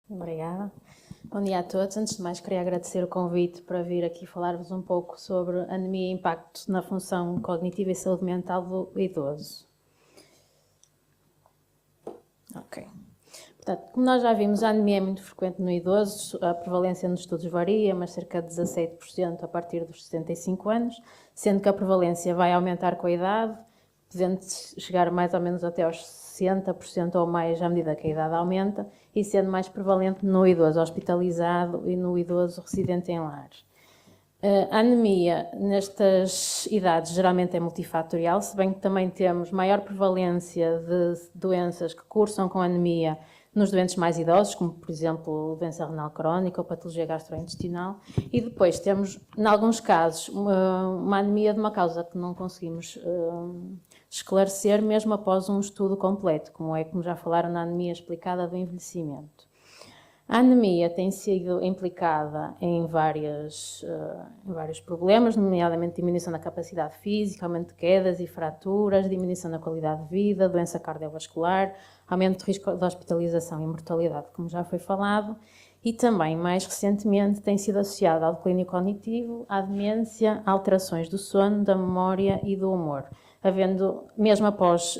Obrigada. Bom dia a todos. Antes de mais, queria agradecer o convite para vir aqui falar-vos um pouco sobre anemia e impacto na função cognitiva e saúde mental do idoso. Ok. Portanto, como nós já vimos, a anemia é muito frequente no idoso, a prevalência nos estudos varia, mas cerca de 17% a partir dos 65 anos, sendo que a prevalência vai aumentar com a idade, podendo chegar mais ou menos até aos 60% ou mais à medida que a idade aumenta, e sendo mais prevalente no idoso hospitalizado e no idoso residente em lar. A anemia nestas idades geralmente é multifatorial, se bem que também temos maior prevalência de doenças que cursam com anemia nos doentes mais idosos, como por exemplo doença renal crónica ou patologia gastrointestinal, e depois temos, em alguns casos, uma anemia de uma causa que não conseguimos esclarecer mesmo após um estudo completo, como já falaram na anemia explicada do envelhecimento. A anemia tem sido implicada em vários problemas, nomeadamente diminuição da capacidade física, aumento de quedas e fraturas, diminuição da qualidade de vida, doença cardiovascular, aumento de risco de hospitalização e mortalidade, como já foi falado, e também, mais recentemente, tem sido associada ao declínio cognitivo, à demência, a alterações do sono, da memória e do humor, havendo, mesmo após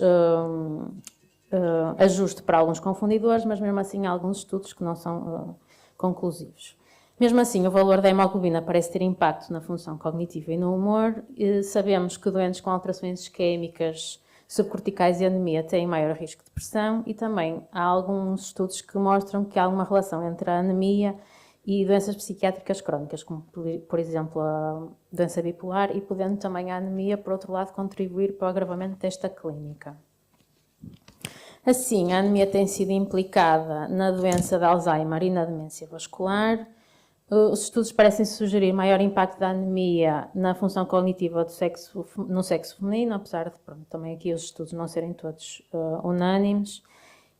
ajuste para alguns confundidores, mas mesmo assim há alguns estudos que não são conclusivos. Mesmo assim, o valor da hemoglobina parece ter impacto na função cognitiva e no humor. Sabemos que doentes com alterações isquémicas, subcorticais e anemia têm maior risco de depressão e também há alguns estudos que mostram que há uma relação entre a anemia e doenças psiquiátricas crónicas, como por exemplo a doença bipolar, e podendo também a anemia, por outro lado, contribuir para o agravamento desta clínica. Assim, a anemia tem sido implicada na doença de Alzheimer e na demência vascular. Os estudos parecem sugerir maior impacto da anemia na função cognitiva no sexo feminino, apesar de também aqui os estudos não serem todos unânimes.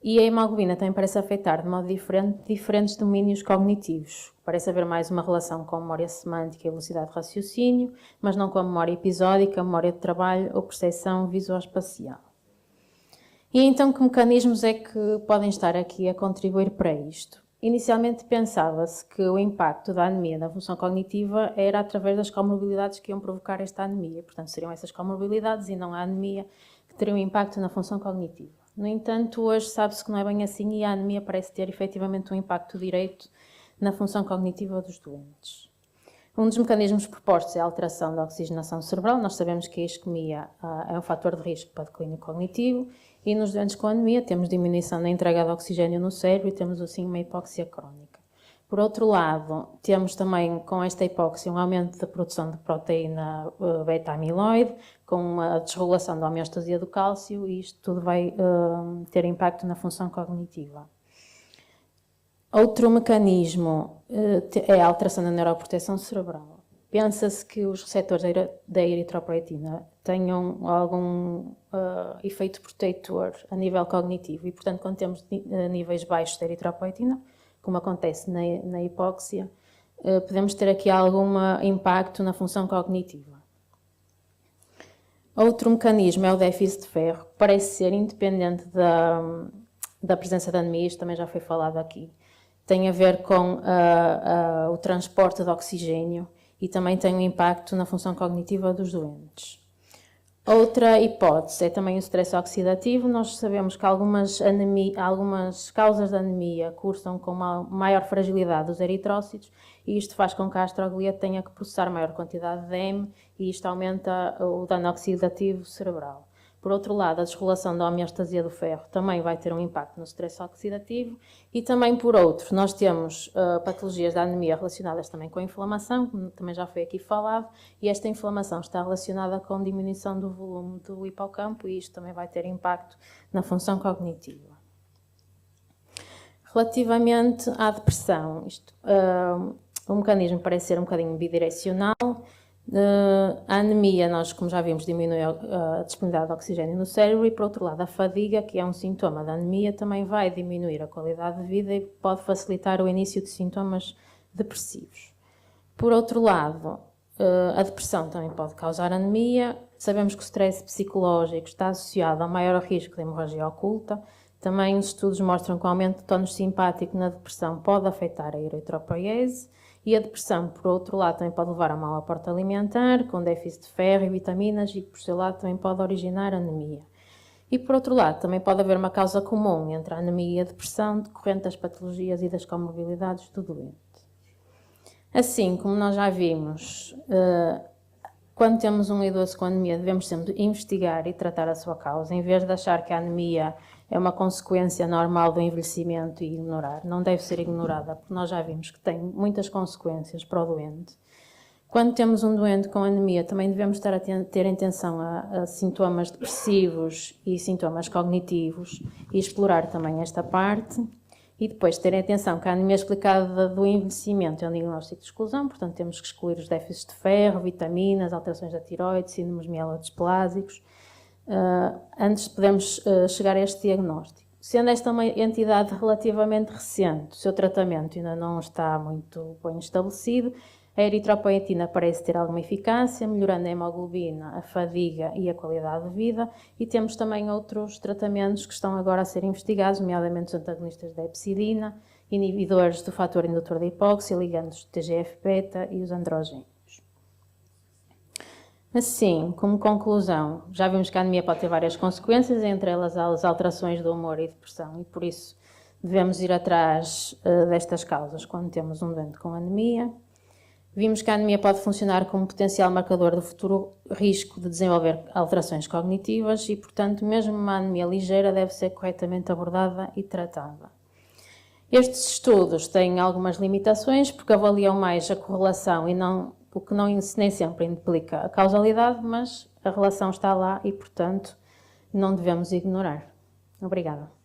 E a hemoglobina também parece afetar de modo diferente diferentes domínios cognitivos. Parece haver mais uma relação com a memória semântica e velocidade de raciocínio, mas não com a memória episódica, memória de trabalho ou percepção visoespacial. E então, que mecanismos é que podem estar aqui a contribuir para isto? Inicialmente pensava-se que o impacto da anemia na função cognitiva era através das comorbilidades que iam provocar esta anemia. Portanto, seriam essas comorbilidades e não a anemia que teriam impacto na função cognitiva. No entanto, hoje sabe-se que não é bem assim e a anemia parece ter efetivamente um impacto direto na função cognitiva dos doentes. Um dos mecanismos propostos é a alteração da oxigenação cerebral. Nós sabemos que a isquemia é um fator de risco para declínio cognitivo e nos doentes com anemia temos diminuição na entrega de oxigênio no cérebro e temos assim uma hipóxia crónica. Por outro lado, temos também com esta hipóxia um aumento da produção de proteína beta-amiloide, com a desregulação da homeostasia do cálcio, e isto tudo vai ter impacto na função cognitiva. Outro mecanismo é a alteração da neuroproteção cerebral. Pensa-se que os receptores da eritropoetina tenham algum efeito protetor a nível cognitivo e, portanto, quando temos níveis baixos de eritropoetina, como acontece na hipóxia, podemos ter aqui algum impacto na função cognitiva. Outro mecanismo é o déficit de ferro, que parece ser independente da presença de anemia, isto também já foi falado aqui. Tem a ver com o transporte de oxigênio e também tem um impacto na função cognitiva dos doentes. Outra hipótese é também o stress oxidativo. Nós sabemos que algumas causas de anemia cursam com uma maior fragilidade dos eritrócitos e isto faz com que a astroglía tenha que processar maior quantidade de heme e isto aumenta o dano oxidativo cerebral. Por outro lado, a desregulação da homeostasia do ferro também vai ter um impacto no stress oxidativo e também, por outro, nós temos patologias da anemia relacionadas também com a inflamação, como também já foi aqui falado, e esta inflamação está relacionada com diminuição do volume do hipocampo e isto também vai ter impacto na função cognitiva. Relativamente à depressão, o mecanismo parece ser um bocadinho bidirecional. A anemia, nós, como já vimos, diminui a disponibilidade de oxigênio no cérebro e, por outro lado, a fadiga, que é um sintoma da anemia, também vai diminuir a qualidade de vida e pode facilitar o início de sintomas depressivos. Por outro lado, a depressão também pode causar anemia. Sabemos que o stress psicológico está associado a maior risco de hemorragia oculta, Também os estudos mostram que o aumento do tónus simpático na depressão pode afetar a eritropoiese e a depressão, por outro lado, também pode levar a mau aporte alimentar, com déficit de ferro e vitaminas e, por seu lado, também pode originar anemia. E, por outro lado, também pode haver uma causa comum entre a anemia e a depressão decorrente das patologias e das comorbilidades do doente. Assim, como nós já vimos, quando temos um idoso com anemia, devemos sempre investigar e tratar a sua causa, em vez de achar que a anemia é uma consequência normal do envelhecimento e ignorar. Não deve ser ignorada, porque nós já vimos que tem muitas consequências para o doente. Quando temos um doente com anemia, também devemos estar a ter atenção a sintomas depressivos e sintomas cognitivos e explorar também esta parte. E depois ter atenção que a anemia explicada do envelhecimento é um diagnóstico de exclusão, portanto temos que excluir os déficits de ferro, vitaminas, alterações da tiroide, síndromes mielodisplásicos, antes de podermos chegar a este diagnóstico. Sendo esta uma entidade relativamente recente, o seu tratamento ainda não está muito bem estabelecido, a eritropoetina parece ter alguma eficácia, melhorando a hemoglobina, a fadiga e a qualidade de vida, e temos também outros tratamentos que estão agora a ser investigados, nomeadamente os antagonistas da hepcidina, inibidores do fator indutor da hipóxia, ligandos do TGF-beta e os androgénios. Assim, como conclusão, já vimos que a anemia pode ter várias consequências, entre elas as alterações do humor e depressão, e por isso devemos ir atrás destas causas quando temos um doente com anemia. Vimos que a anemia pode funcionar como potencial marcador do futuro risco de desenvolver alterações cognitivas e, portanto, mesmo uma anemia ligeira deve ser corretamente abordada e tratada. Estes estudos têm algumas limitações porque avaliam mais a correlação e não, o que nem sempre implica a causalidade, mas a relação está lá e, portanto, não devemos ignorar. Obrigada.